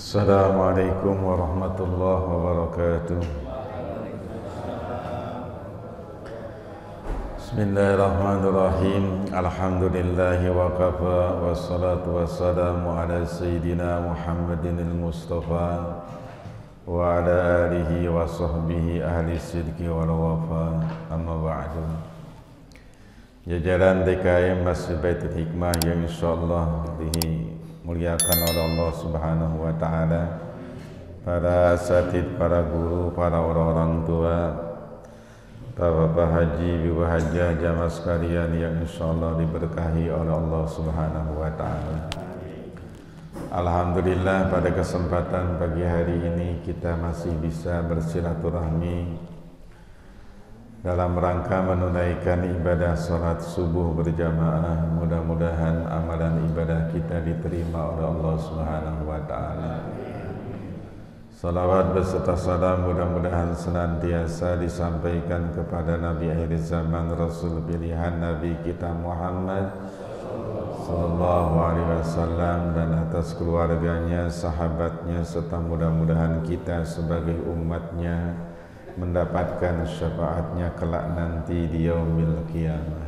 Assalamualaikum warahmatullahi wabarakatuh. Bismillahirrahmanirrahim. Alhamdulillahi wa kafa, wassalatu wassalamu ala sayyidina Muhammadin al-Mustafa wa ala alihi wa sahbihi ahli sidqi wal wafa, amma ba'du. Jajaran DKM Masjid Baitul Hikmah yang insyaallah dimuliakan oleh Allah Subhanahu wa taala, para asatid, para guru, para orang-orang tua, Bapak Haji, Ibu Hajah, jamaah sekalian yang insyaallah diberkahi oleh Allah Subhanahu wa taala. Alhamdulillah, pada kesempatan pagi hari ini kita masih bisa bersilaturahmi dalam rangka menunaikan ibadah salat subuh berjamaah. Mudah-mudahan amalan ibadah kita diterima oleh Allah Subhanahu wa taala. Salawat beserta salam mudah-mudahan senantiasa disampaikan kepada Nabi akhir zaman, Rasul pilihan Nabi kita Muhammad sallallahu alaihi wasallam, dan atas keluarganya, sahabatnya, serta mudah-mudahan kita sebagai umatnya mendapatkan syafaatnya kelak nanti di yaumil qiyamah.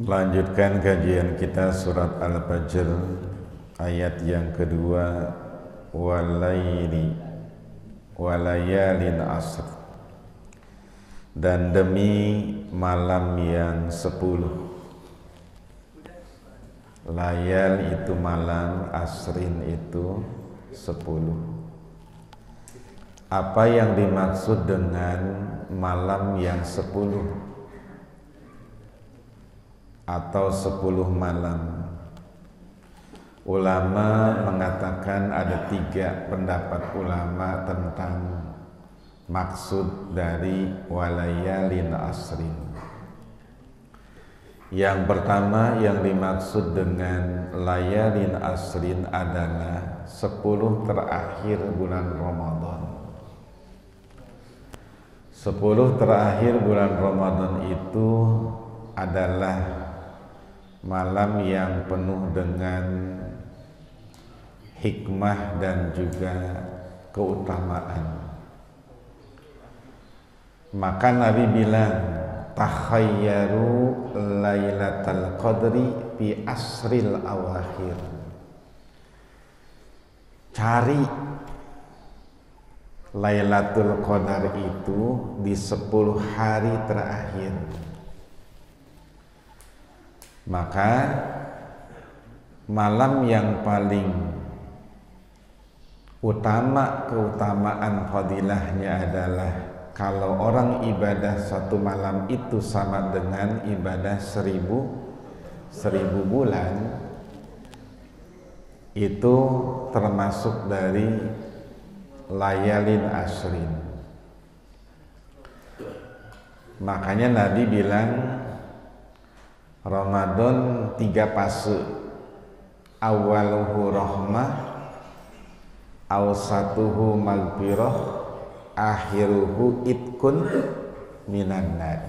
Melanjutkan kajian kita surat Al-Fajr ayat yang kedua, walayalin asr, dan demi malam yang 10. Layal itu malam, asrin itu 10. Apa yang dimaksud dengan malam yang 10 atau 10 malam? Ulama mengatakan ada 3 pendapat ulama tentang maksud dari walayalin asrin. Yang pertama, yang dimaksud dengan layalin asrin adalah 10 terakhir bulan Ramadan. 10 terakhir bulan Ramadan itu adalah malam yang penuh dengan hikmah dan juga keutamaan. Maka Nabi bilang, takhayyaru lailatal qadri fi asril awakhir. Cari Lailatul Qadar itu di 10 hari terakhir. Maka malam yang paling utama, keutamaan fadilahnya adalah kalau orang ibadah satu malam itu sama dengan ibadah 1000 bulan, itu termasuk dari layalin asrin. Makanya Nabi bilang Ramadan 3 fase, awaluhu rahmah, awsatuhu maghfirah, akhiruhu itkun minan nar.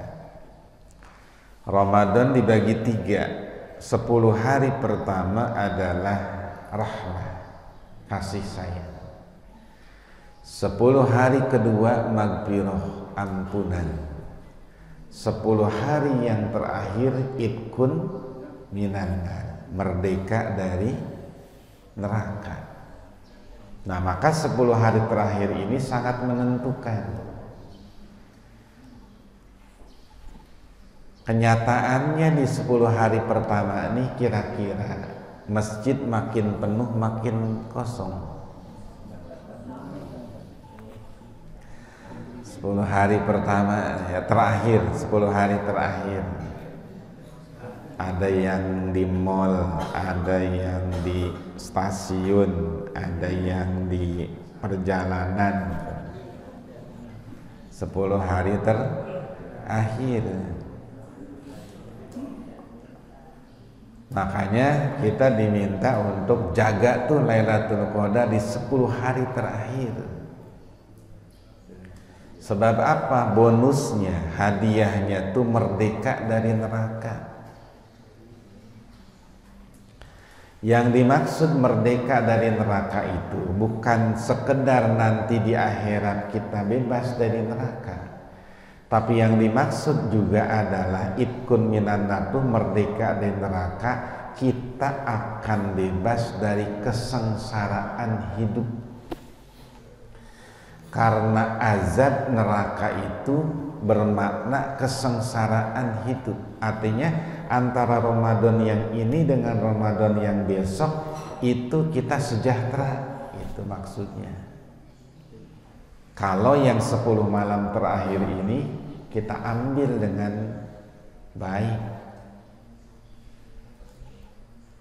Ramadan dibagi 3. 10 hari pertama adalah rahmah, kasih sayang. 10 hari kedua maghfirah, ampunan. 10 hari yang terakhir itkun minan nar, merdeka dari neraka. Nah, maka 10 hari terakhir ini sangat menentukan. Kenyataannya di 10 hari pertama ini kira-kira masjid makin penuh makin kosong. 10 hari pertama ya, terakhir 10 hari terakhir ada yang di mall, ada yang di stasiun, ada yang di perjalanan. 10 hari terakhir. Makanya kita diminta untuk jaga tuh Lailatul Qadar di 10 hari terakhir. Sebab apa? Bonusnya, hadiahnya tuh merdeka dari neraka. Yang dimaksud merdeka dari neraka itu bukan sekedar nanti di akhirat kita bebas dari neraka, tapi yang dimaksud juga adalah itkun minan nar, merdeka dari neraka, kita akan bebas dari kesengsaraan hidup. Karena azab neraka itu bermakna kesengsaraan hidup. Artinya antara Ramadan yang ini dengan Ramadan yang besok itu kita sejahtera, itu maksudnya. Kalau yang 10 malam terakhir ini kita ambil dengan baik.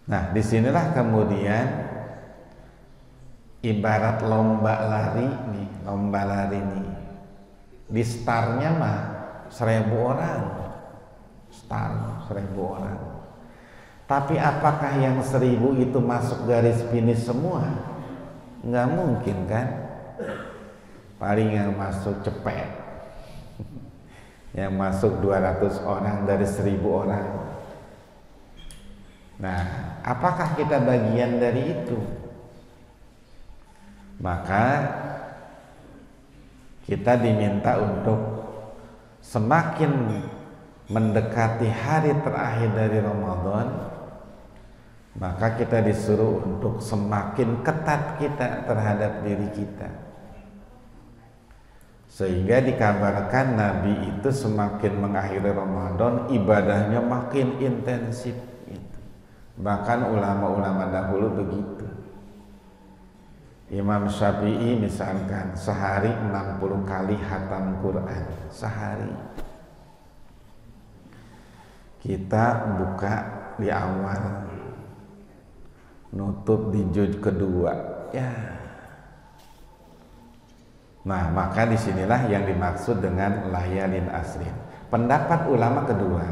Nah, disinilah kemudian ibarat lomba lari nih, di startnya mah 1000 orang, start 1000 orang. Tapi apakah yang 1000 itu masuk garis finish semua? Nggak mungkin kan? Paling yang masuk cepet, yang masuk 200 orang dari 1000 orang. Nah, apakah kita bagian dari itu? Maka kita diminta untuk semakin mendekati hari terakhir dari Ramadan, maka kita disuruh untuk semakin ketat kita terhadap diri kita. Sehingga dikabarkan Nabi itu semakin mengakhiri Ramadan ibadahnya makin intensif. Bahkan ulama-ulama dahulu begitu. Imam Syafi'i misalkan sehari 60 kali khatam Quran sehari. Kita buka di awal, nutup di juz kedua, ya. Nah, maka disinilah yang dimaksud dengan layalin asrin. Pendapat ulama kedua,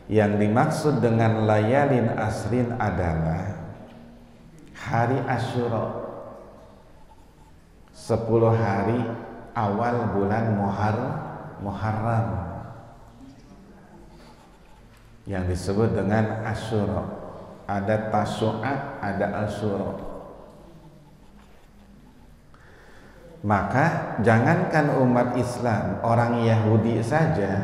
yang dimaksud dengan layalin asrin adalah hari Asyura, 10 hari awal bulan Muharram yang disebut dengan Asyura. Ada Tasu'a, ada Asyura. Maka jangankan umat Islam, orang Yahudi saja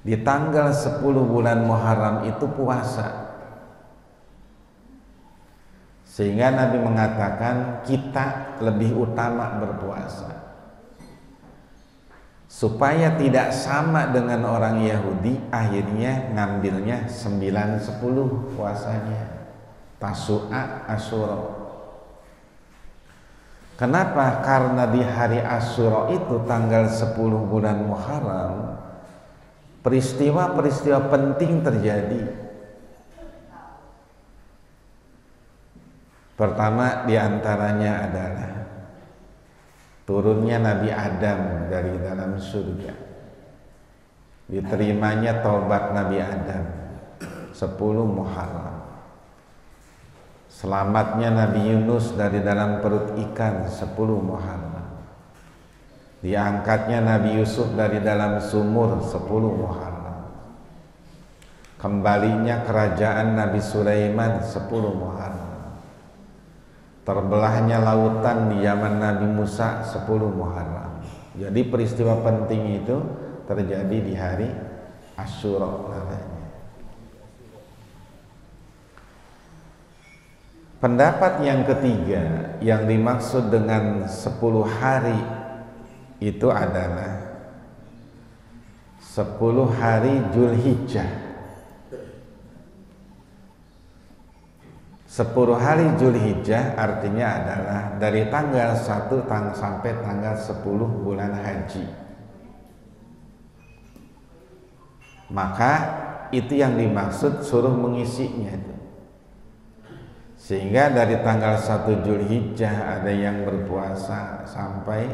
di tanggal 10 bulan Muharram itu puasa. Sehingga Nabi mengatakan kita lebih utama berpuasa, supaya tidak sama dengan orang Yahudi. Akhirnya ngambilnya 9-10 puasanya, Tasu'a, Asyura. Kenapa? Karena di hari Asyura itu tanggal 10 bulan Muharram peristiwa-peristiwa penting terjadi. Pertama diantaranya adalah turunnya Nabi Adam dari dalam surga, diterimanya taubat Nabi Adam 10 Muharram, selamatnya Nabi Yunus dari dalam perut ikan 10 Muharram, diangkatnya Nabi Yusuf dari dalam sumur 10 Muharram, kembalinya kerajaan Nabi Sulaiman 10 Muharram, terbelahnya lautan di zaman Nabi Musa 10 Muharram. Jadi peristiwa penting itu terjadi di hari Asyura namanya. Pendapat yang ketiga yang dimaksud dengan 10 hari itu adalah 10 hari Dzulhijjah. 10 hari Dzulhijjah artinya adalah dari tanggal 1 sampai tanggal 10 bulan haji. Maka itu yang dimaksud suruh mengisinya. Sehingga dari tanggal 1 Dzulhijjah ada yang berpuasa sampai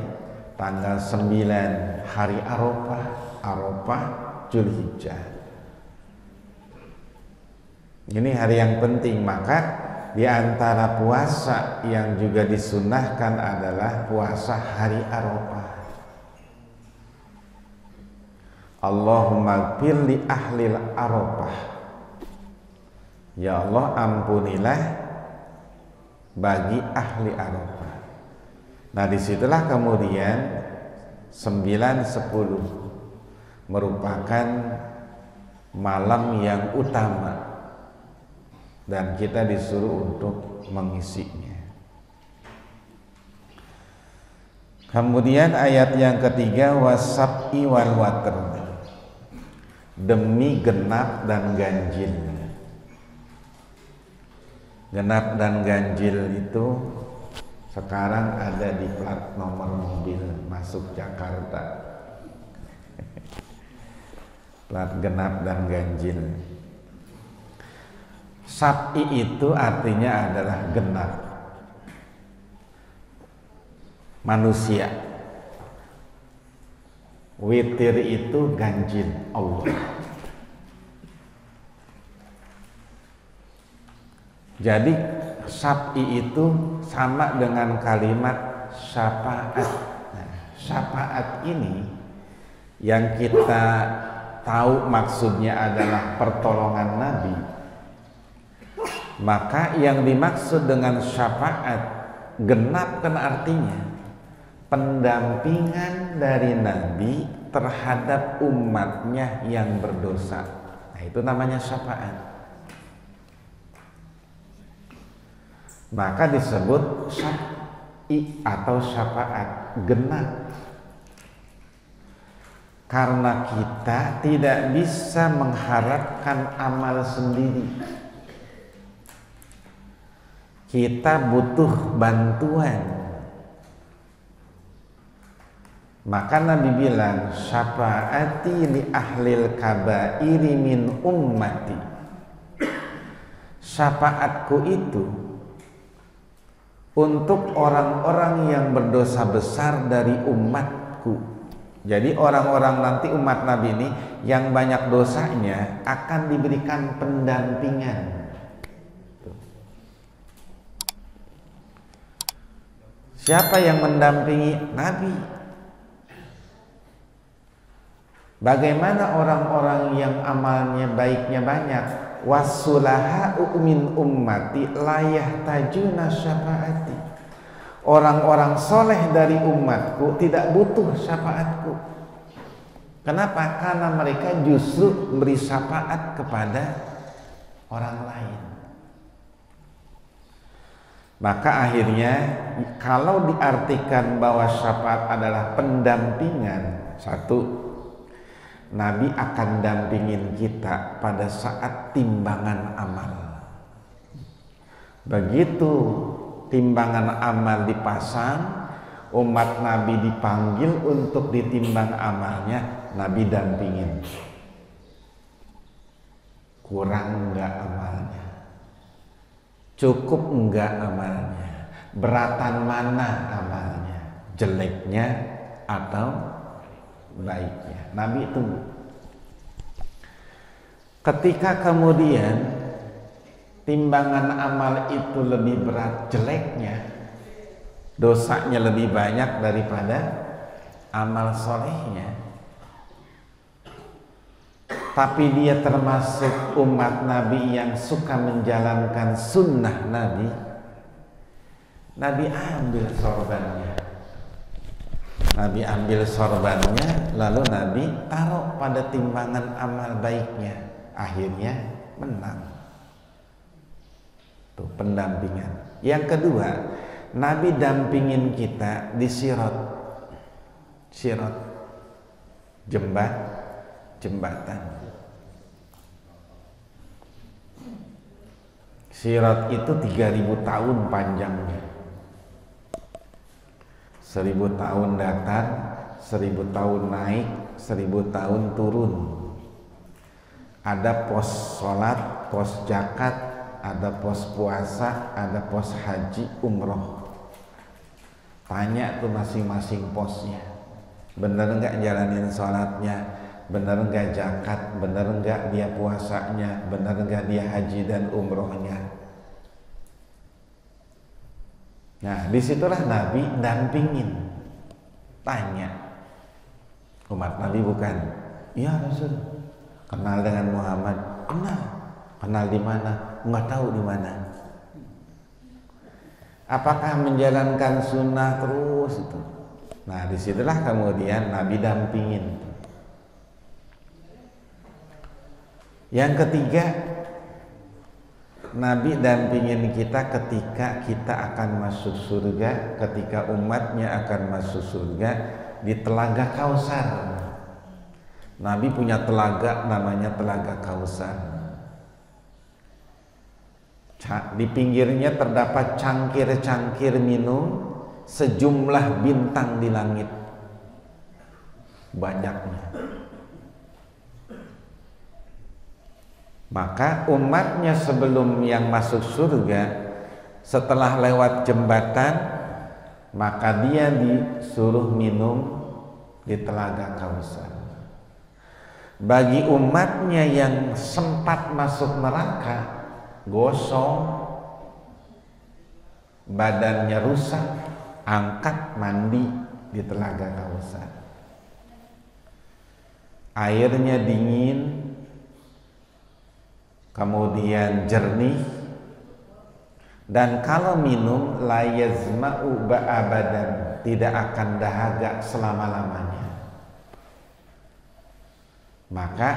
tanggal 9 hari Arafah Dzulhijjah. Ini hari yang penting, maka di antara puasa yang juga disunnahkan adalah puasa hari Arafah. Allahumma gfir li ahlil Arafah. Ya Allah, ampunilah bagi ahli Arafah. Nah, disitulah kemudian 9-10 merupakan malam yang utama dan kita disuruh untuk mengisinya. Kemudian ayat yang ketiga, wasab'i wal watr, demi genap dan ganjil. Genap dan ganjil itu sekarang ada di plat nomor mobil masuk Jakarta. Plat genap dan ganjil. Sab'i itu artinya adalah genap, manusia. Witir itu ganjil, Allah. Jadi sab'i itu sama dengan kalimat syafaat. Nah, syafaat ini yang kita tahu maksudnya adalah pertolongan Nabi. Maka yang dimaksud dengan syafaat, genap kan artinya pendampingan dari Nabi terhadap umatnya yang berdosa. Nah, itu namanya syafaat. Maka disebut syafi'i atau syafaat, genap. Karena kita tidak bisa mengharapkan amal sendiri. Kita butuh bantuan. Maka Nabi bilang, syafaati li ahlil kabairi min ummati. Syafaatku itu untuk orang-orang yang berdosa besar dari umatku. Jadi orang-orang nanti umat Nabi ini yang banyak dosanya akan diberikan pendampingan. Siapa yang mendampingi Nabi? Bagaimana orang-orang yang amalnya baiknya banyak? Wasulaha'u min ummati la yahtajuna syafaati. Orang-orang soleh dari umatku tidak butuh syafaatku. Kenapa? Karena mereka justru beri syafaat kepada orang lain. Maka akhirnya kalau diartikan bahwa syafaat adalah pendampingan, satu, Nabi akan dampingin kita pada saat timbangan amal. Begitu timbangan amal dipasang, umat Nabi dipanggil untuk ditimbang amalnya, Nabi dampingin. Kurang enggak amalnya? Cukup enggak amalnya? Beratan mana amalnya? Jeleknya atau baiknya? Nabi tunggu. Ketika kemudian timbangan amal itu lebih berat jeleknya, dosanya lebih banyak daripada amal solehnya, tapi dia termasuk umat Nabi yang suka menjalankan sunnah Nabi, Nabi ambil sorbannya. Nabi ambil sorbannya, lalu Nabi taruh pada timbangan amal baiknya. Akhirnya menang. Tuh pendampingan. Yang kedua, Nabi dampingin kita di sirat. Sirat, jembatan. Sirat itu 3000 tahun panjangnya. 1000 tahun datar, 1000 tahun naik, 1000 tahun turun. Ada pos sholat, pos zakat, ada pos puasa, ada pos haji, umroh. Tanya tuh masing-masing posnya. Bener nggak jalanin sholatnya? Bener nggak zakat? Bener nggak dia puasanya? Bener nggak dia haji dan umrohnya? Nah, disitulah Nabi dampingin, tanya. Umat Nabi bukan, ya Rasul, kenal dengan Muhammad? Kenal di mana? nggak tahu di mana. Apakah menjalankan sunnah terus itu? Nah, disitulah kemudian Nabi dampingin. Yang ketiga, Nabi dampingin kita ketika kita akan masuk surga, ketika umatnya akan masuk surga di Telaga Kausar. Nabi punya telaga namanya Telaga Kausar. Di pinggirnya terdapat cangkir-cangkir minum sejumlah bintang di langit, banyaknya. Maka umatnya sebelum yang masuk surga, setelah lewat jembatan, maka dia disuruh minum di Telaga Kausar. Bagi umatnya yang sempat masuk neraka, gosong, badannya rusak, angkat mandi di Telaga Kausar. Airnya dingin, kemudian jernih, dan kalau minum la yazma'u ba'abadan, tidak akan dahaga selama-lamanya. Maka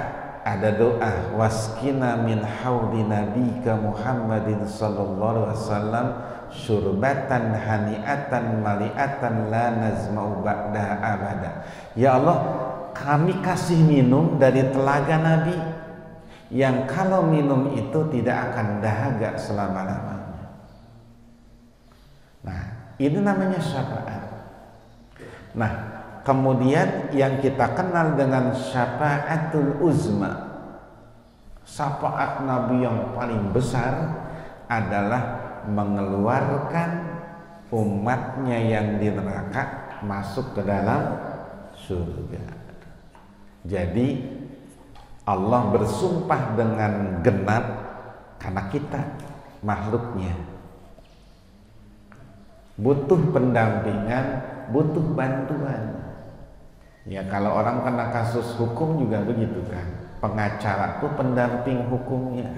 ada doa, waskina min haudi nabika Muhammadin sallallahu alaihi wasallam syurbatan hani'atan mali'atan la nazma'u ba'daha abada. Ya Allah, kami kasih minum dari telaga Nabi yang kalau minum itu tidak akan dahaga selama-lamanya. Nah, ini namanya syafaat. Nah, kemudian yang kita kenal dengan syafaatul uzma, syafaat Nabi yang paling besar adalah mengeluarkan umatnya yang di neraka masuk ke dalam surga. Jadi Allah bersumpah dengan genap karena kita makhluknya butuh pendampingan, butuh bantuan. Ya, kalau orang kena kasus hukum juga begitu kan, pengacara itu pendamping hukumnya.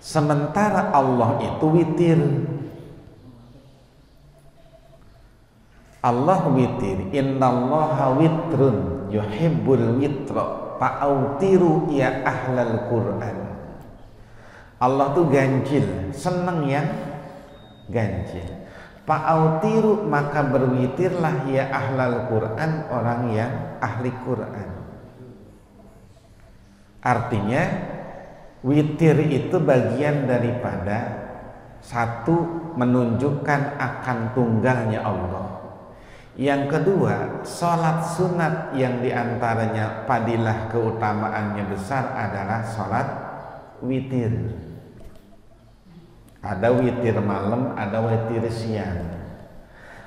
Sementara Allah itu witir. Allah witir, innallaha witrun yuhibbul witra fa'autiru ya ahlal Qur'an. Allah tuh ganjil, seneng yang ganjil. Fa'autiru, maka berwitirlah ya ahlal Qur'an, orang yang ahli Qur'an. Artinya witir itu bagian daripada satu, menunjukkan akan tunggalnya Allah. Yang kedua, sholat sunat yang diantaranya fadilah keutamaannya besar adalah sholat witir. Ada witir malam, ada witir siang.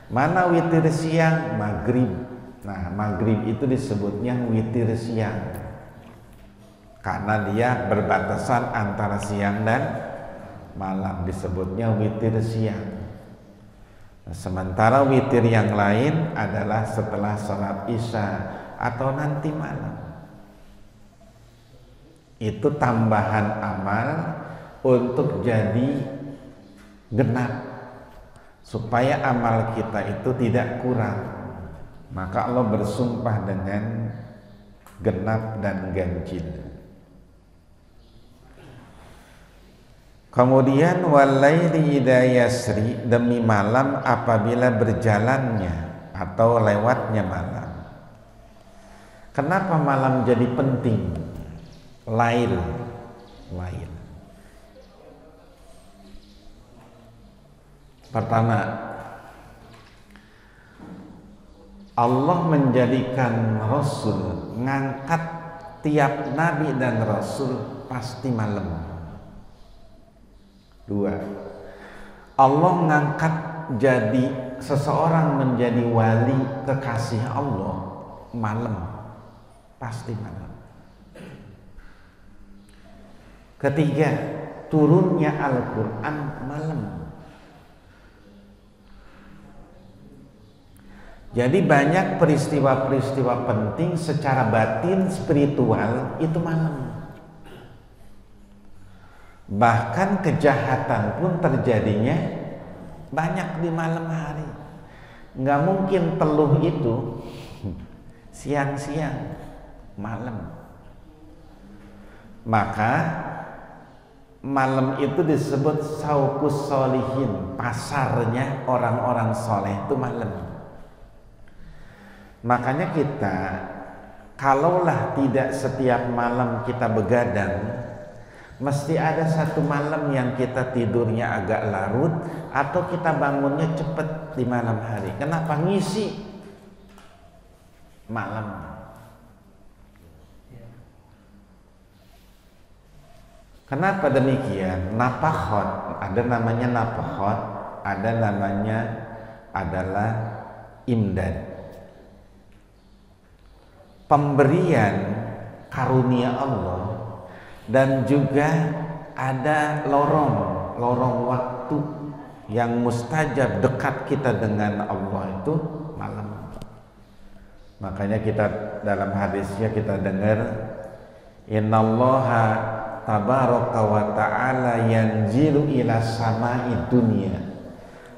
Mana witir siang? Maghrib. Nah, maghrib itu disebutnya witir siang karena dia berbatasan antara siang dan malam, disebutnya witir siang. Nah, sementara witir yang lain adalah setelah sholat isya atau nanti malam. Itu tambahan amal untuk jadi genap, supaya amal kita itu tidak kurang. Maka Allah bersumpah dengan genap dan ganjil. Kemudian walaili idza yasri, demi malam apabila berjalannya atau lewatnya malam. Kenapa malam jadi penting? Lail. Pertama, Allah menjadikan Rasul, ngangkat tiap nabi dan Rasul pasti malam. Dua, Allah ngangkat jadi seseorang menjadi wali kekasih Allah malam, pasti malam. Ketiga, turunnya Al-Quran malam. Jadi banyak peristiwa-peristiwa penting secara batin spiritual itu malam. Bahkan kejahatan pun terjadinya banyak di malam hari. Nggak mungkin teluh itu siang-siang, malam. Maka malam itu disebut saukus solihin, pasarnya orang-orang soleh itu malam. Makanya kita, kalaulah tidak setiap malam kita begadang, mesti ada satu malam yang kita tidurnya agak larut atau kita bangunnya cepat di malam hari. Kenapa? Ngisi malam. Kenapa demikian? Napakhot, ada namanya napakhot, ada namanya adalah imdad. Pemberian karunia Allah, dan juga ada lorong waktu yang mustajab dekat kita dengan Allah itu malam. Makanya kita dalam hadisnya kita dengar, innallaha tabaraka wa ta'ala yanzilu ila samai dunia.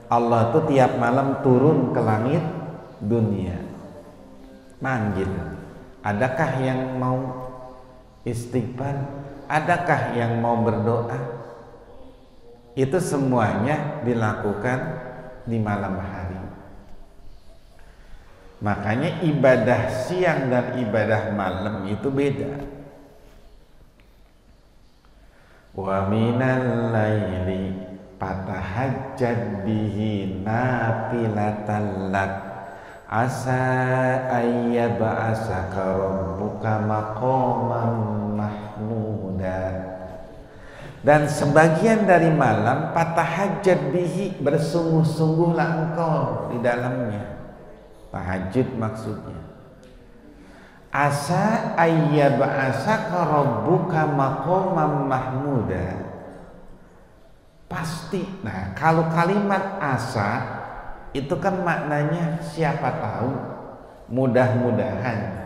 Allah itu tiap malam turun ke langit dunia, manggil. Adakah yang mau istighfar? Adakah yang mau berdoa? Itu semuanya dilakukan di malam hari. Makanya ibadah siang dan ibadah malam itu beda. Wa minal laili fatahajjad bihi nafilatan lak asa ayyab'asaka rabbuka maqaman mahmuda. Dan sebagian dari malam fatahajjad bihi, bersungguh-sungguhlah engkau di dalamnya. Tahajud maksudnya. Asa ayyab'asaka rabbuka maqaman mahmuda. Pasti. Nah, kalau kalimat asa itu kan maknanya siapa tahu, mudah-mudahan.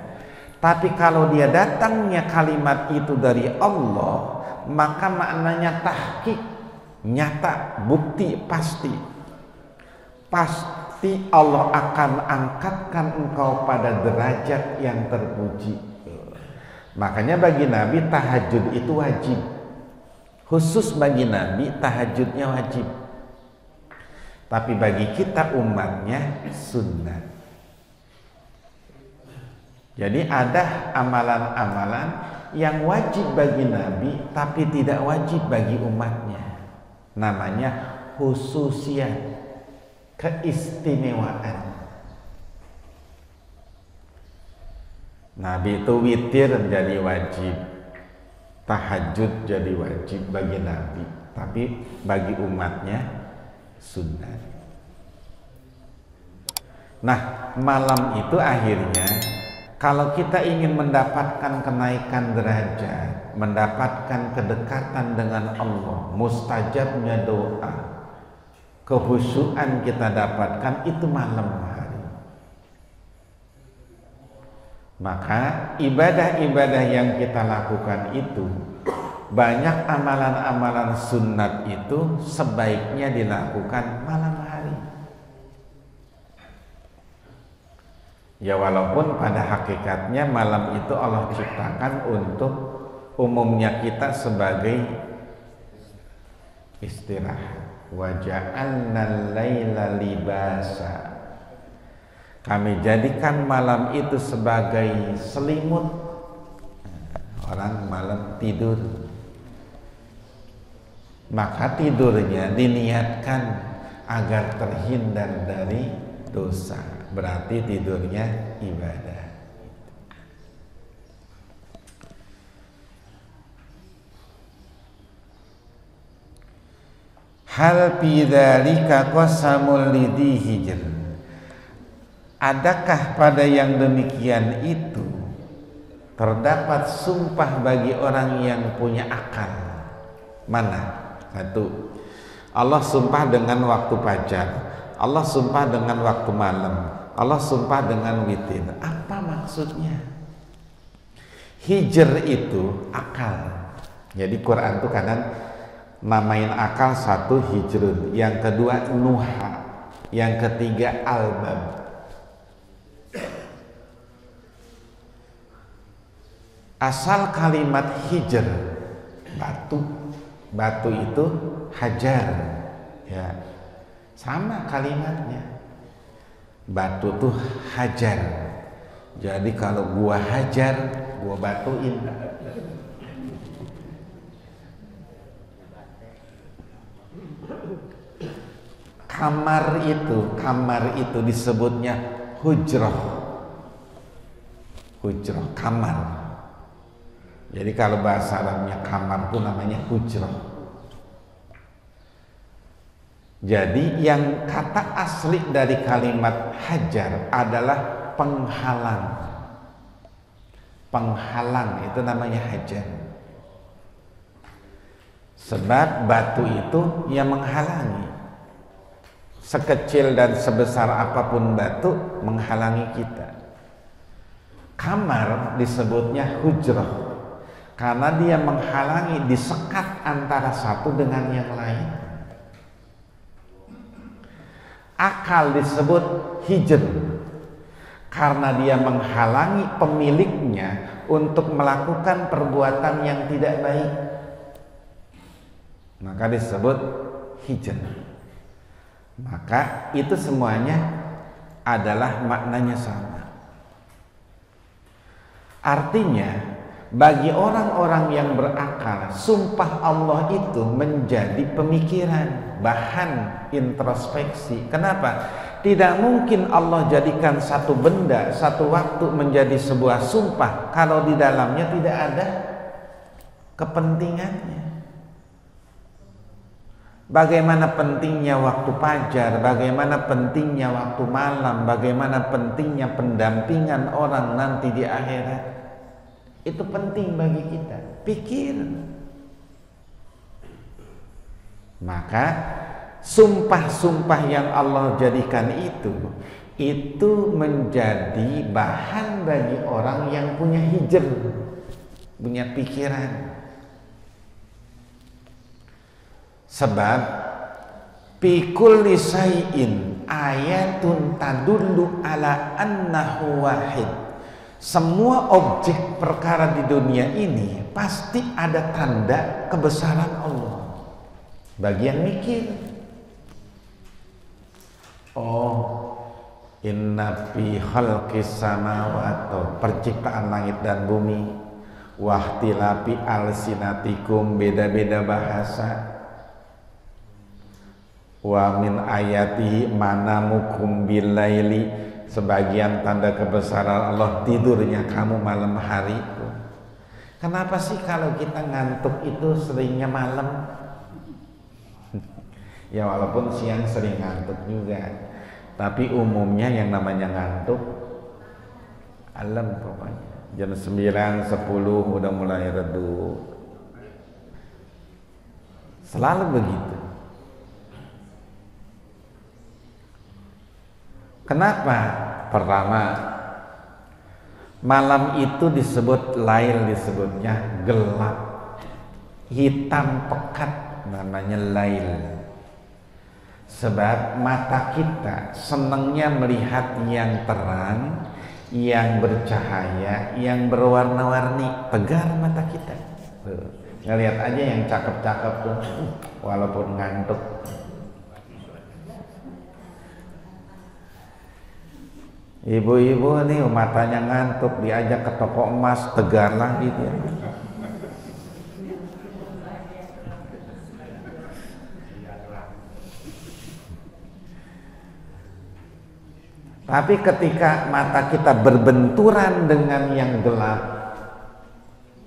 Tapi kalau dia datangnya kalimat itu dari Allah, maka maknanya tahqiq, nyata, bukti, pasti. Pasti Allah akan angkatkan engkau pada derajat yang terpuji. Makanya bagi Nabi tahajud itu wajib. Khusus bagi Nabi tahajudnya wajib. Tapi bagi kita umatnya sunnah. Jadi ada amalan-amalan yang wajib bagi Nabi tapi tidak wajib bagi umatnya. Namanya khususiyat, keistimewaan. Nabi itu witir jadi wajib, tahajud jadi wajib bagi Nabi, tapi bagi umatnya sunnah. Nah, malam itu akhirnya kalau kita ingin mendapatkan kenaikan derajat, mendapatkan kedekatan dengan Allah, mustajabnya doa, kehusyuan kita dapatkan itu malam hari. Maka ibadah-ibadah yang kita lakukan itu, banyak amalan-amalan sunnat itu sebaiknya dilakukan malam hari. Ya walaupun pada hakikatnya malam itu Allah ciptakan untuk umumnya kita sebagai istirahat. Wa ja'alnal laila libasa. Kami jadikan malam itu sebagai selimut. Orang malam tidur, maka tidurnya diniatkan agar terhindar dari dosa. Berarti tidurnya ibadah. Hal bidzalika qasamul lidhi hijr. Adakah pada yang demikian itu terdapat sumpah bagi orang yang punya akal? Mana? Satu, Allah sumpah dengan waktu fajar, Allah sumpah dengan waktu malam, Allah sumpah dengan witir. Apa maksudnya? Hijr itu akal. Jadi Quran itu kadang namain akal satu hijrun, yang kedua nuha, yang ketiga albab. Asal kalimat hijr, batu itu hajar, ya sama kalimatnya. Batu tuh hajar. Jadi kalau gua hajar, gua batuin. Kamar itu disebutnya hujrah. Hujrah, kamar. Jadi kalau bahasa Arabnya kamar itu namanya hujrah. Jadi yang kata asli dari kalimat hajar adalah penghalang. Penghalang itu namanya hajar. Sebab batu itu yang menghalangi. Sekecil dan sebesar apapun batu menghalangi kita. Kamar disebutnya hujrah karena dia menghalangi, disekat antara satu dengan yang lain. Akal disebut hijr karena dia menghalangi pemiliknya untuk melakukan perbuatan yang tidak baik, maka disebut hijr. Maka itu semuanya adalah maknanya sama. Artinya bagi orang-orang yang berakal, sumpah Allah itu menjadi pemikiran, bahan introspeksi. Kenapa? Tidak mungkin Allah jadikan satu benda, satu waktu menjadi sebuah sumpah kalau di dalamnya tidak ada kepentingannya. Bagaimana pentingnya waktu fajar, bagaimana pentingnya waktu malam, bagaimana pentingnya pendampingan orang nanti di akhirat. Itu penting bagi kita, pikir. Maka sumpah-sumpah yang Allah jadikan itu menjadi bahan bagi orang yang punya hijr, punya pikiran. Sebab fi kulli syai'in ayatun tadullu ala annahu wahid. Semua objek perkara di dunia ini pasti ada tanda kebesaran Allah. Bagian mikir. Oh, inna fi khalqis samawati, penciptaan langit dan bumi, wahtilafi alsinatikum, beda-beda bahasa, wa min ayatihi manamukum bilaili, sebagian tanda kebesaran Allah tidurnya kamu malam hari. Kenapa sih kalau kita ngantuk itu seringnya malam? Ya walaupun siang sering ngantuk juga, tapi umumnya yang namanya ngantuk malam pokoknya. Jam 9, 10 udah mulai redup. Selalu begitu. Kenapa? Pertama, malam itu disebut lail, disebutnya gelap, hitam pekat, namanya lail. Sebab mata kita senangnya melihat yang terang, yang bercahaya, yang berwarna-warni, tegar mata kita. Tuh, ngelihat aja yang cakep-cakep tuh, walaupun ngantuk. Ibu-ibu nih matanya ngantuk, diajak ke toko emas, tegar lagi dia. Tapi ketika mata kita berbenturan dengan yang gelap,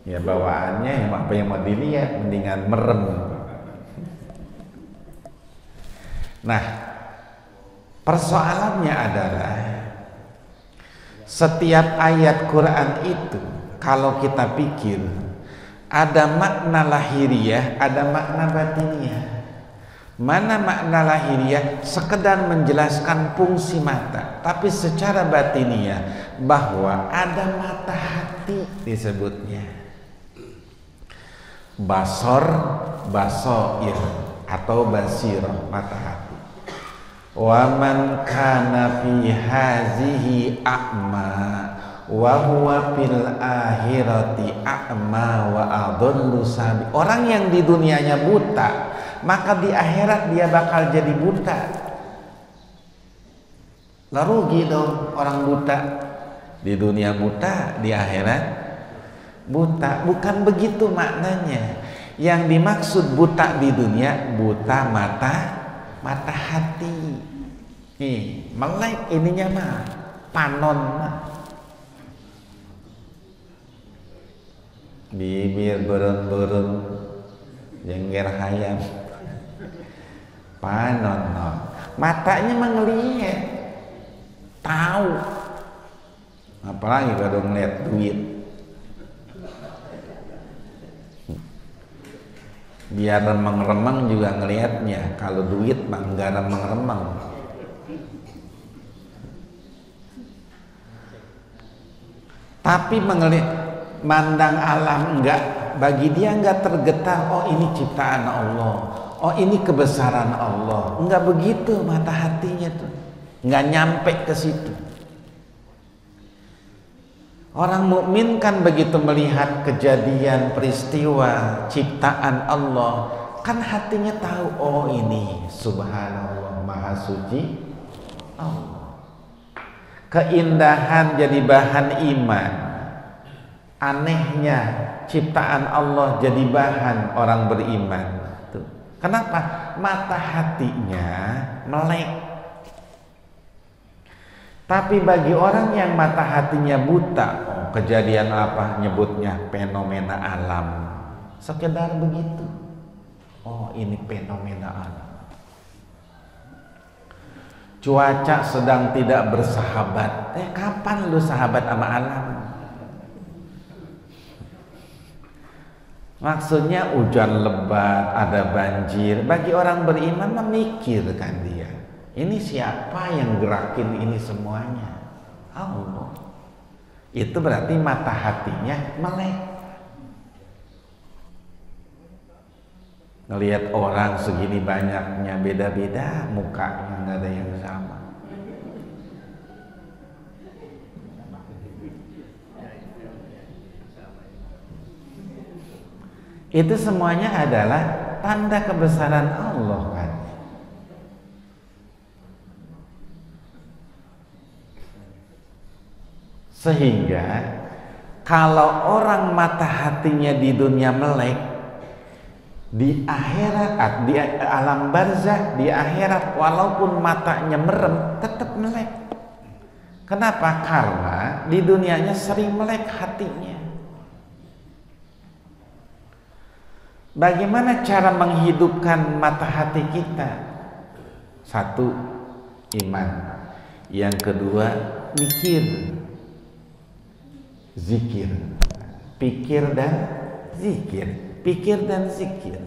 ya bawaannya apa yang mau dilihat, mendingan merem. Nah, persoalannya adalah setiap ayat Quran itu kalau kita pikir ada makna lahiriah, ada makna batiniah. Mana makna lahiriah? Sekedar menjelaskan fungsi mata, tapi secara batiniah bahwa ada mata hati disebutnya. basor, basoir atau basirah, mata hati. Wa man kana fi hazihi a'ma wa huwa fil akhirati a'ma wa adallu sabi. Orang yang di dunianya buta, maka di akhirat dia bakal jadi buta. Lah rugi dong orang buta. Di dunia buta, di akhirat buta. Bukan begitu maknanya. Yang dimaksud buta di dunia, buta mata hati. Nih, melek ininya mah, panon mah. Bibir berun-berun, jengger hayam, panon no. Matanya mah ngelihat, tahu. Apalagi kalau ngeliat duit. Biar remeng-remeng juga ngelihatnya. Kalau duit mah enggak remeng-remeng. Tapi mandang alam enggak, bagi dia enggak tergetar. Oh ini ciptaan Allah, oh ini kebesaran Allah. Enggak begitu mata hatinya tuh, enggak nyampe ke situ. Orang mukmin kan begitu melihat kejadian peristiwa ciptaan Allah, kan hatinya tahu, oh ini subhanallah, maha suci Allah. Keindahan jadi bahan iman. Anehnya ciptaan Allah jadi bahan orang beriman. Tuh. Kenapa? Mata hatinya melek. Tapi bagi orang yang mata hatinya buta, oh, kejadian apa? Nyebutnya fenomena alam. Sekedar begitu. Oh, ini fenomena alam. Cuaca sedang tidak bersahabat. Kapan lu sahabat sama alam? Maksudnya hujan lebat, ada banjir. Bagi orang beriman memikirkan dia. Ini siapa yang gerakin ini semuanya? Allah. Itu berarti mata hatinya melek. Ngelihat orang segini banyaknya, beda-beda mukanya, nggak ada yang sama. Itu semuanya adalah tanda kebesaran Allah kan. Sehingga kalau orang mata hatinya di dunia melek, di akhirat, di alam barzah, di akhirat walaupun matanya merem tetap melek. Kenapa? Karena di dunianya sering melek hatinya. Bagaimana cara menghidupkan mata hati kita? Satu, iman. Yang kedua, mikir. Zikir, pikir dan zikir, pikir dan zikir.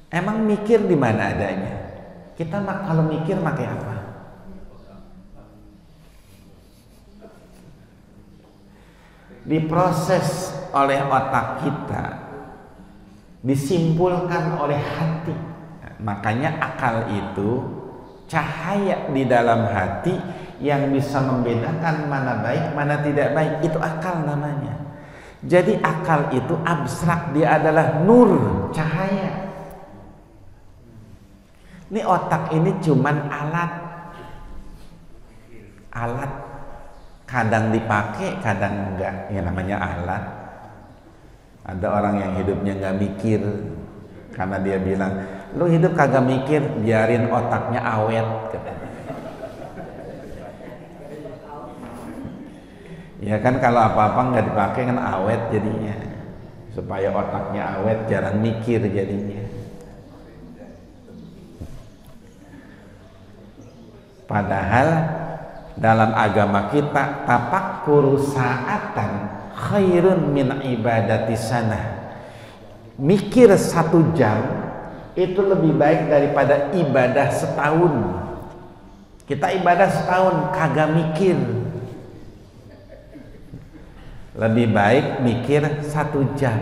Emang mikir di mana adanya? Kita kalau mikir pakai apa? Diproses oleh otak kita, disimpulkan oleh hati. Makanya akal itu cahaya di dalam hati yang bisa membedakan mana baik, mana tidak baik. Itu akal namanya. Jadi akal itu abstrak, dia adalah nur, cahaya. Ini otak ini cuman alat. Alat. Kadang dipakai, kadang enggak. Ya namanya alat. Ada orang yang hidupnya enggak mikir. Karena dia bilang, lu hidup kagak mikir, biarin otaknya awet. Ya kan kalau apa-apa nggak dipakai kan awet jadinya. Supaya otaknya awet, jarang mikir jadinya. Padahal dalam agama kita tafakkuru sa'atan khairun min ibadati sanah. Mikir 1 jam itu lebih baik daripada ibadah setahun. Kita ibadah setahun kagak mikir. Lebih baik mikir 1 jam.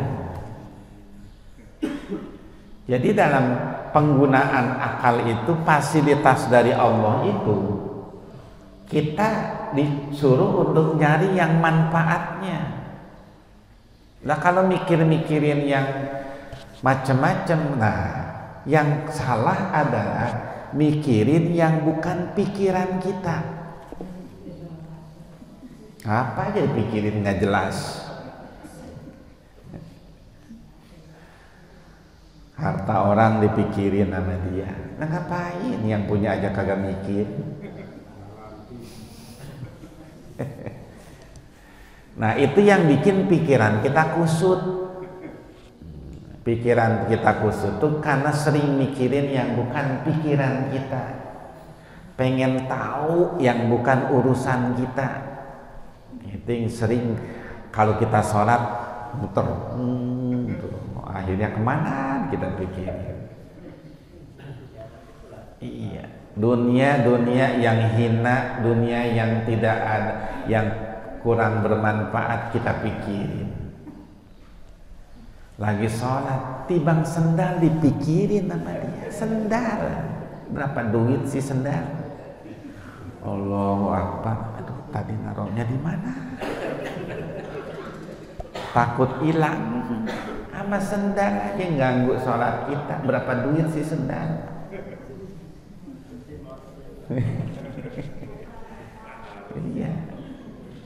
Jadi dalam penggunaan akal itu fasilitas dari Allah itu kita disuruh untuk nyari yang manfaatnya. Lah kalau mikir-mikirin yang macam-macam, nah yang salah adalah mikirin yang bukan pikiran kita. Apa aja dipikirin nggak jelas. Harta orang dipikirin sama dia. Nah ngapain yang punya aja kagak mikir. Nah itu yang bikin pikiran kita kusut. Pikiran kita kusut tuh karena sering mikirin yang bukan pikiran kita. Pengen tahu yang bukan urusan kita. Itu yang sering kalau kita sholat muter. Akhirnya kemana kita pikirin? Iya, dunia yang hina, dunia yang tidak ada, yang kurang bermanfaat kita pikirin. Lagi sholat, tibang sendal dipikirin sama dia. Sendal, berapa duit sih sendal? Allahu Akbar. Aduh, tadi naruhnya di mana? Takut hilang. Sama sendal aja ganggu sholat kita. Berapa duit sih sendal? Iya.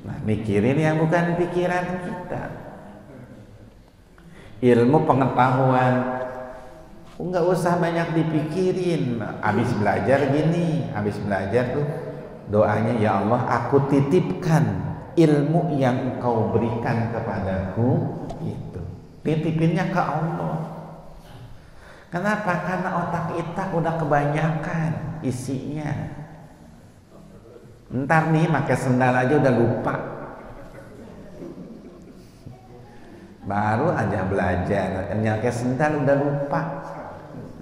Nah, mikirin yang bukan pikiran kita. Ilmu pengetahuan nggak usah banyak dipikirin. Habis belajar gini, habis belajar tuh doanya, ya Allah, aku titipkan ilmu yang Engkau berikan kepadaku. Gitu. Titipinnya ke Allah. Kenapa? Karena otak kita udah kebanyakan isinya. Ntar nih pakai sendal aja udah lupa. Baru aja belajar, pakai sendal udah lupa.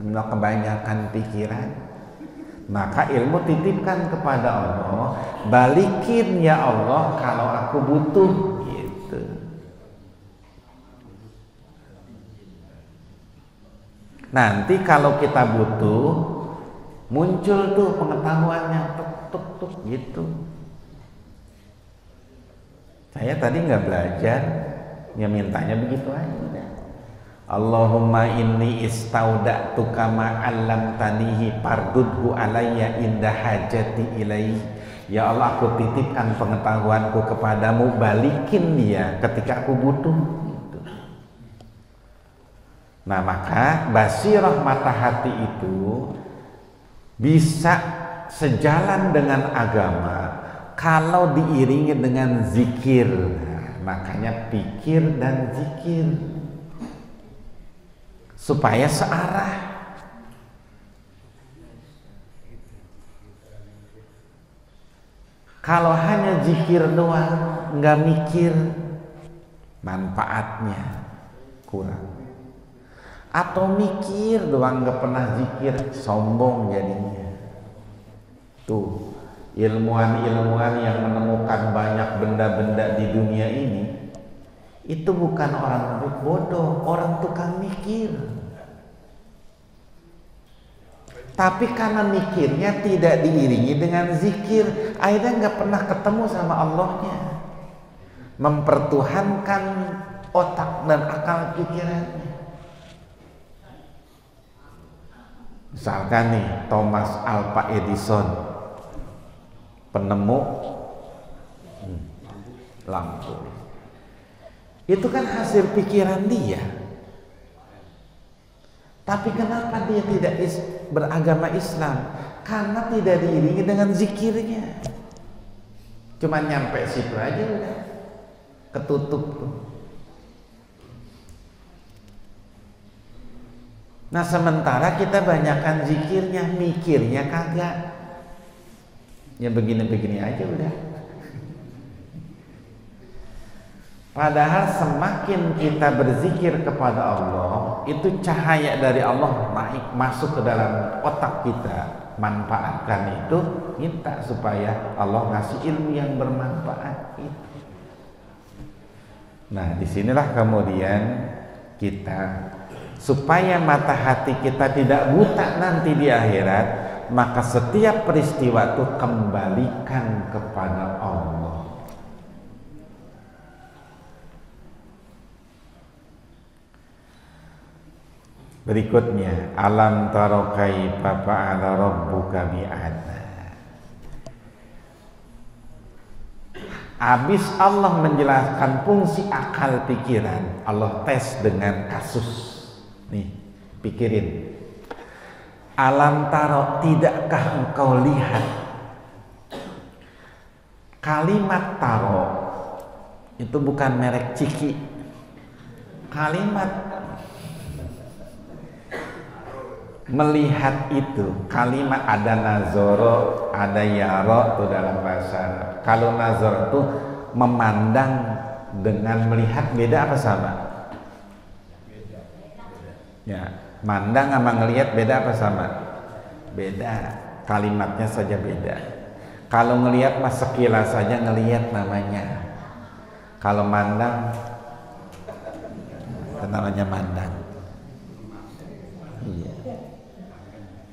Udah kebanyakan pikiran. Maka ilmu titipkan kepada Allah. Balikin ya Allah kalau aku butuh. Gitu. Nanti kalau kita butuh, muncul tuh pengetahuannya, tuk gitu. Saya tadi nggak belajar, ya mintanya begitu aja. Allahumma inni istauda'tuka ma 'allamtanihi fardudhu alayya inda hajati ilaih. Ya Allah, aku titipkan pengetahuanku kepadamu, balikin dia ketika aku butuh. Gitu. Nah, maka basirah mata hati itu bisa sejalan dengan agama kalau diiringi dengan zikir. Nah, makanya pikir dan zikir supaya searah. Kalau hanya zikir doang, nggak mikir, manfaatnya kurang. Atau mikir doang nggak pernah zikir, sombong jadinya. Tuh, ilmuwan-ilmuwan yang menemukan banyak benda-benda di dunia ini, itu bukan orang bodoh, orang tukang mikir. Tapi karena mikirnya tidak diiringi dengan zikir, akhirnya nggak pernah ketemu sama Allahnya. Mempertuhankan otak dan akal pikirannya. Misalkan nih, Thomas Alva Edison, penemu lampu. Itu kan hasil pikiran dia. Tapi kenapa dia tidak beragama Islam? Karena tidak diiringi dengan zikirnya. Cuma nyampe situ aja udah ketutup tuh. Nah, sementara kita banyakkan zikirnya, mikirnya kagak. Ya begini-begini aja udah. Padahal semakin kita berzikir kepada Allah, itu cahaya dari Allah naik masuk ke dalam otak kita. Manfaatkan itu, minta supaya Allah ngasih ilmu yang bermanfaat itu. Nah, disinilah kemudian kita supaya mata hati kita tidak buta nanti di akhirat, maka setiap peristiwa itu kembalikan kepada Allah. Berikutnya, alam taro kaifa fa'ala rabbuka bi'ad. Habis Allah menjelaskan fungsi akal pikiran, Allah tes dengan kasus. Nih, pikirin. Alam taro, tidakkah engkau lihat? Kalimat taro itu bukan merek ciki. Kalimat melihat itu, kalimat ada nazoro, ada yaro itu dalam bahasa Arab. Kalau nazor itu memandang dengan melihat, beda apa sama? Ya, mandang sama ngelihat beda apa sama? Beda, kalimatnya saja beda. Kalau ngelihat mas sekilas saja ngelihat namanya. Kalau mandang, itu namanya mandang. Iya.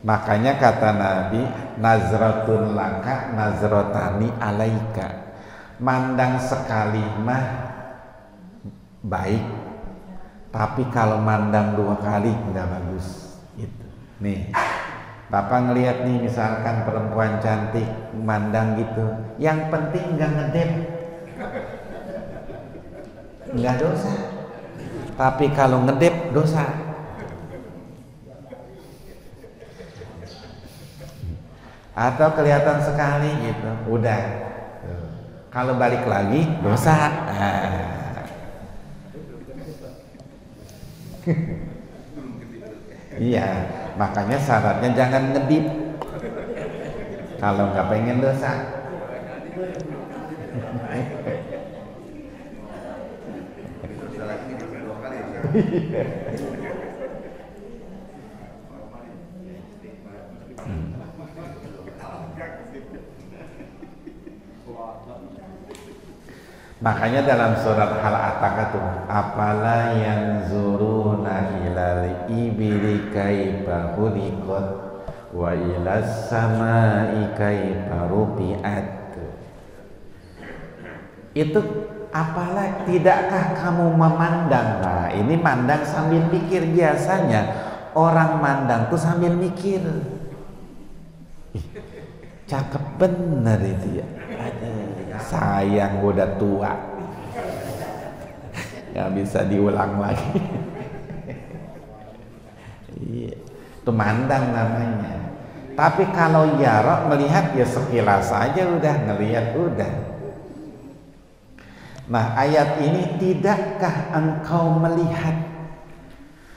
Makanya kata Nabi, nazratun laka nazrotani alaika. Mandang sekali mah baik, tapi kalau mandang 2 kali nggak bagus. Gitu. Nih, Bapak ngelihat nih misalkan perempuan cantik, mandang gitu, yang penting nggak ngedep, nggak dosa. Tapi kalau ngedep dosa. Atau kelihatan sekali gitu, udah. Kalau balik lagi dosa. Iya, makanya syaratnya jangan ngedip. Kalau nggak pengen dosa. Makanya dalam surat Al-Ataq itu, apala yanzuruna ilal ibili kaifa khuliqat wa ilas samai kaifa rufi'at. Itu apalah, tidakkah kamu memandang? Nah, ini mandang sambil mikir. Biasanya orang mandang tuh sambil mikir. Cakep bener itu ya. Sayang udah tua, nggak bisa diulang lagi. Iya, itu mandang namanya. Tapi kalau yarok melihat ya sekilas saja udah ngelihat udah. Nah, ayat ini, tidakkah engkau melihat?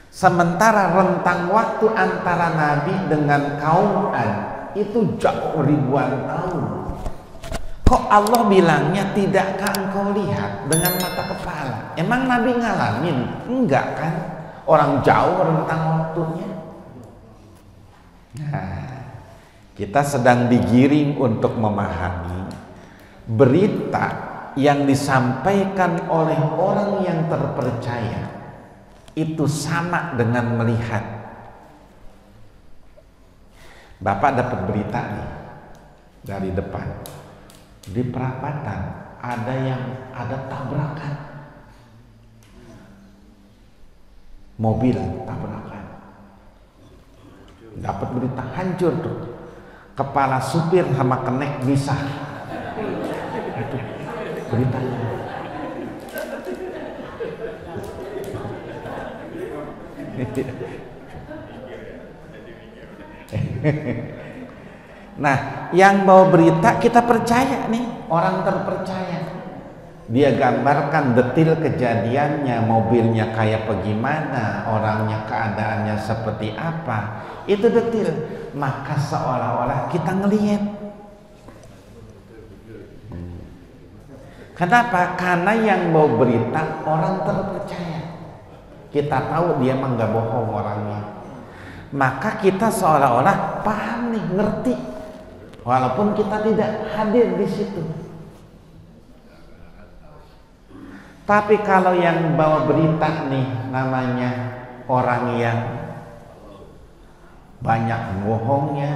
Sementara rentang waktu antara Nabi dengan kaum Ad itu jauh ribuan tahun. Kok Allah bilangnya tidakkah engkau lihat dengan mata kepala? Emang Nabi ngalamin? Enggak kan? Orang jauh rentang waktunya. Nah, kita sedang digiring untuk memahami berita yang disampaikan oleh orang yang terpercaya itu sama dengan melihat. Bapak dapat berita nih dari depan. Di perapatan ada tabrakan, mobil tabrakan. Dapat berita hancur tuh, kepala supir sama kenek misah. Itu beritanya. Nah, yang bawa berita kita percaya nih, orang terpercaya. Dia gambarkan detil kejadiannya, mobilnya kayak bagaimana, orangnya keadaannya seperti apa. Itu detil. Maka seolah-olah kita ngelihat. Kenapa? Karena yang bawa berita orang terpercaya. Kita tahu dia emang gak bohong orangnya. Maka kita seolah-olah paham nih, ngerti. Walaupun kita tidak hadir di situ. Tapi kalau yang bawa berita nih namanya orang yang banyak bohongnya,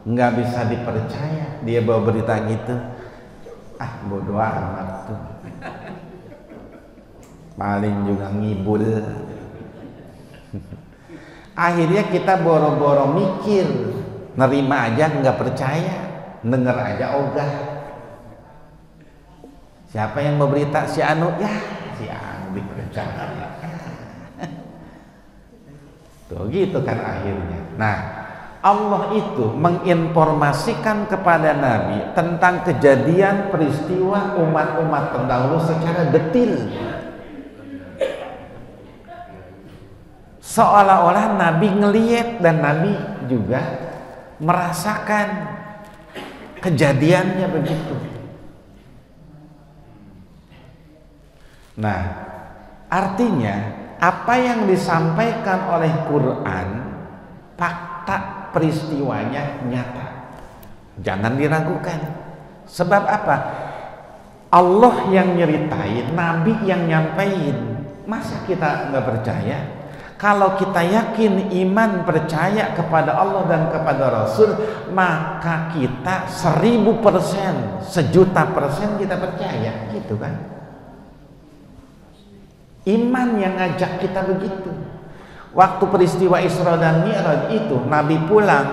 nggak bisa dipercaya. Dia bawa berita gitu, bodoh amat tuh, paling juga ngibul. Akhirnya kita boro-boro mikir, nerima aja nggak percaya, denger aja ogah. Siapa yang mau berita? Si Anu, ya si Anu dipercaya. Tuh gitu kan akhirnya. Nah, Allah itu menginformasikan kepada Nabi tentang kejadian peristiwa umat-umat terdahulu secara detil. Seolah-olah Nabi ngelihat dan Nabi juga merasakan kejadiannya begitu. Nah, artinya apa yang disampaikan oleh Quran, fakta peristiwanya nyata, jangan diragukan. Sebab apa? Allah yang nyeritain, Nabi yang nyampein. Masa kita nggak percaya? Kalau kita yakin, iman, percaya kepada Allah dan kepada Rasul, maka kita 1000%, 1.000.000% kita percaya, gitu kan? Iman yang ngajak kita begitu. Waktu peristiwa Isra dan Mi'raj itu, Nabi pulang,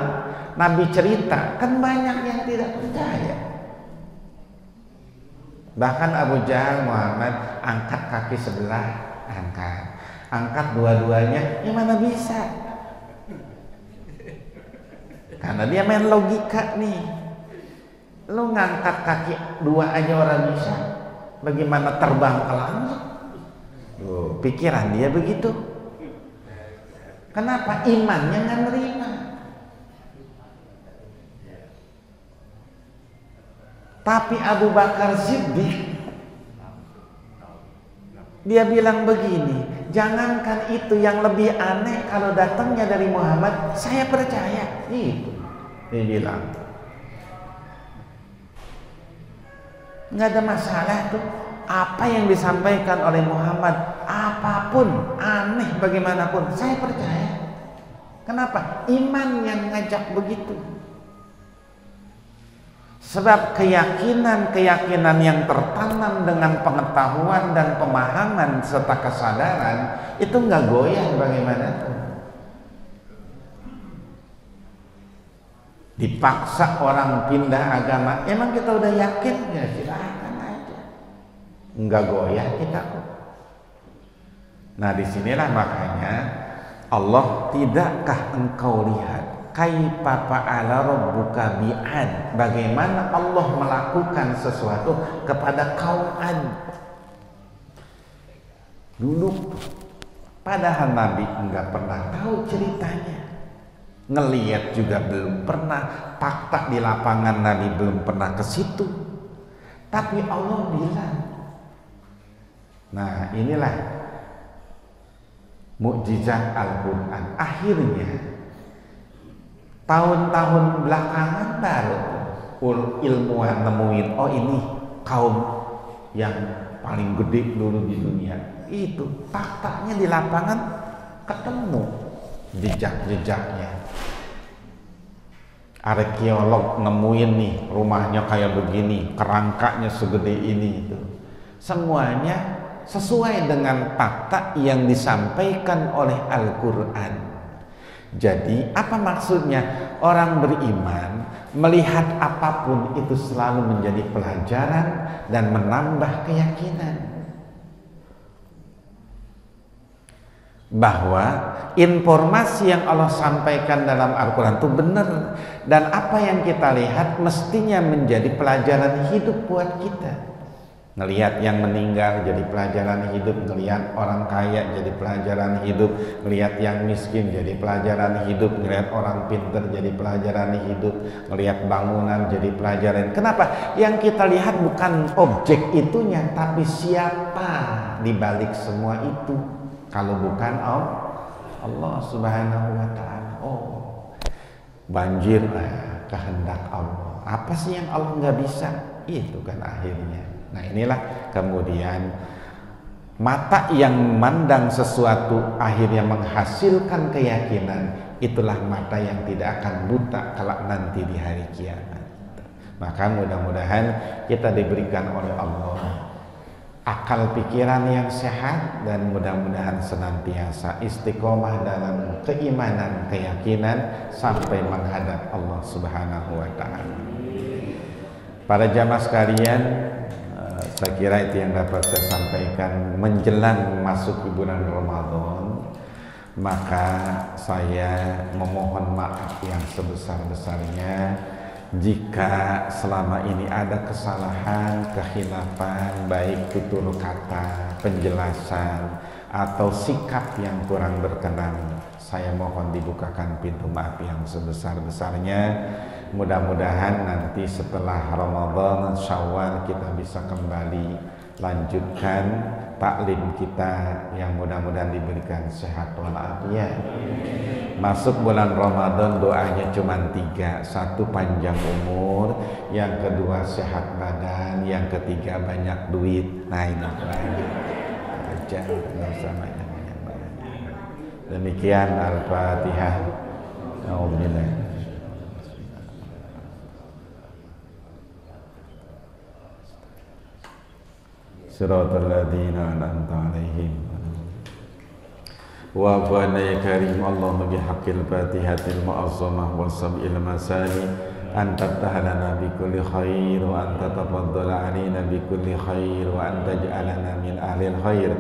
Nabi cerita, kan banyak yang tidak percaya. Bahkan Abu Jahal, Muhammad, angkat kaki sebelah, angkat dua-duanya, ya mana bisa? Karena dia main logika nih. Lu ngangkat kaki dua aja orang bisa, bagaimana terbang ke langit? Pikiran dia begitu. Kenapa? Imannya nggak nerima. Tapi Abu Bakar Siddiq, dia bilang begini, jangankan itu, yang lebih aneh kalau datangnya dari Muhammad, saya percaya. Itu dia bilang, nggak ada masalah tuh. Apa yang disampaikan oleh Muhammad, apapun, aneh bagaimanapun, saya percaya. Kenapa? Iman yang ngajak begitu. Sebab keyakinan yang tertanam dengan pengetahuan dan pemahaman serta kesadaran itu nggak goyah bagaimanapun. Dipaksa orang pindah agama, emang kita udah yakin? Ya silahkan aja. Enggak goyah kita kok. Nah, disinilah makanya Allah, tidakkah engkau lihat kaifa fa'ala rabbuka bi'ad, bagaimana Allah melakukan sesuatu kepada kaum Ad. Dulu padahal Nabi enggak pernah tahu ceritanya, ngelihat juga belum pernah, fakta di lapangan Nabi belum pernah ke situ, tapi Allah bilang. Nah, inilah mukjizat Al-Quran. Akhirnya tahun-tahun belakangan baru ilmuwan nemuin, oh ini kaum yang paling gede dulu di dunia. Itu faktanya di lapangan ketemu jejak-jejaknya. Arkeolog nemuin nih, rumahnya kayak begini, kerangkanya segede ini. Itu semuanya sesuai dengan fakta yang disampaikan oleh Al-Quran. Jadi apa maksudnya? Orang beriman melihat apapun itu selalu menjadi pelajaran dan menambah keyakinan bahwa informasi yang Allah sampaikan dalam Al-Quran itu benar, dan apa yang kita lihat mestinya menjadi pelajaran hidup buat kita. Ngelihat yang meninggal jadi pelajaran hidup, ngelihat orang kaya jadi pelajaran hidup, ngelihat yang miskin jadi pelajaran hidup, ngelihat orang pintar jadi pelajaran hidup, ngelihat bangunan jadi pelajaran. Kenapa? Yang kita lihat bukan objek itunya, tapi siapa di balik semua itu. Kalau bukan Allah Subhanahu wa ta'ala. Oh, banjir, kehendak Allah. Apa sih yang Allah nggak bisa? Itu kan akhirnya. Nah, inilah kemudian Mata yang memandang sesuatu akhirnya menghasilkan keyakinan, itulah mata yang tidak akan buta kelak nanti di hari kiamat. Maka mudah-mudahan kita diberikan oleh Allah akal pikiran yang sehat, dan mudah-mudahan senantiasa istiqomah dalam keimanan, keyakinan sampai menghadap Allah Subhanahu wa taala. Para jamaah sekalian, saya kira itu yang dapat saya sampaikan menjelang masuk bulan Ramadan. Maka saya memohon maaf yang sebesar-besarnya jika selama ini ada kesalahan, kekhilafan, baik tutur kata, penjelasan, atau sikap yang kurang berkenan. Saya mohon dibukakan pintu maaf yang sebesar-besarnya. Mudah-mudahan nanti setelah Ramadan, Syawal, kita bisa kembali lanjutkan taklim kita yang mudah-mudahan diberikan sehat walafiat. Masuk bulan Ramadan doanya cuma 3. 1 panjang umur, yang kedua sehat badan, yang ketiga banyak duit. Nah ini aja sama yang banyak. Demikian Al-Fatihah. Alhamdulillah. Siratal ladzina an'amta 'alaihim wa qana ya karim. Allahumma bihaqqil fatihatil mu'azzamah wa sab'il masani anta tahdana bi kulli khair wa anta tafaddala 'alaina bi kulli khair wa anta ja'alana min ahlil khair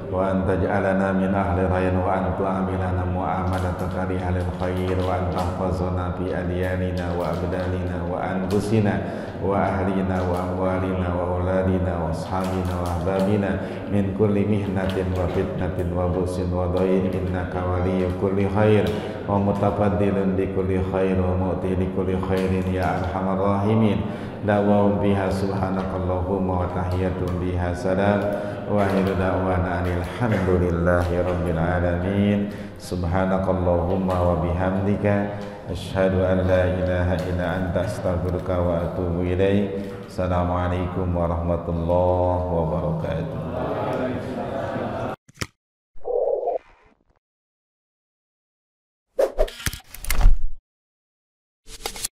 wa anta ja'alana min ahli khair wa anta amilana mu'amalataka li ahlil khair wa anta hafazana fi adyanina wa abdalina wa anfusina wa ahlina wa amwalina wa auladina wa ashabina wa ahbabina min kulli mihnatin wa fitnatin wa busin wa dhain innaka waliyyu kulli khair wa mutafaddilun bi kulli khair wa mu'ti li kulli khairin ya arhamar rahimin. Da'wahum biha subhanakallahumma wa tahiyyatun biha salam wa akhiru da'wana alhamdulillahi rabbil alamin. Subhanakallahumma wa bihamdika asyhadu an la ilaha illa anta astaghfiruka wa atubu ilaik. Assalamualaikum warahmatullahi wabarakatuh.